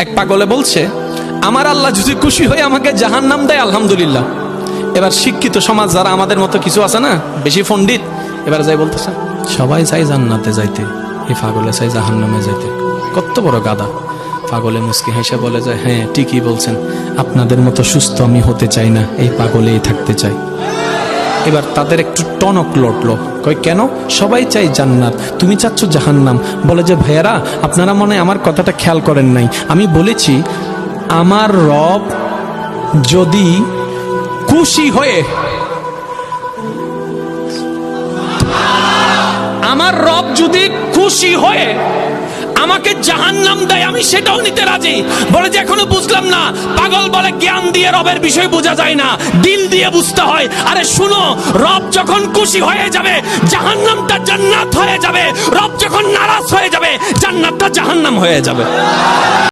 এক পাগলে বলছে, আমার আল্লাহ যদি খুশি হয়ে আমাকে জাহান্নাম দেয় আলহামদুলিল্লাহ। এবার শিক্ষিত সমাজ যারা আমাদের মতো কিছু আছে না, বেশি পণ্ডিত, এবার যাই বলতেছে সবাই চাই জান্নাতে যাইতে, এই পাগলে চাই জাহান্নামে যাইতে। কত বড় গাদা। পাগলে মুস্কি হেসে বলে যায়, হ্যাঁ ঠিকই বলছেন, আপনাদের মতো সুস্থ আমি হতে চাই না, এই পাগলেই থাকতে চাই। এবার তাদের একটু টনক লটলো, কই কেন? সবাই চাই জান্নাত, তুমি চাচ্ছ জাহান্নাম। বলে যে ভাইয়ারা, আপনারা মনে আমার কথাটা খেয়াল করেন নাই, আমি বলেছি আমার রব যদি খুশি হয়ে, আমার রব যদি খুশি হয়ে আমাকে জাহান্নাম দেয়, আমি সেটাও নিতে রাজি। বলে যে এখনো বুঝলাম না। পাগল বলে জ্ঞান দিয়ে রবের বিষয় বোঝা যায় না, দিল দিয়ে বুঝতে হয়। আরে শুনো, রব যখন খুশি হয়ে যাবে জাহান্নামটা জান্নাত হয়ে যাবে, রব যখন নারাজ হয়ে যাবে জান্নাতটা জাহান্নাম হয়ে যাবে।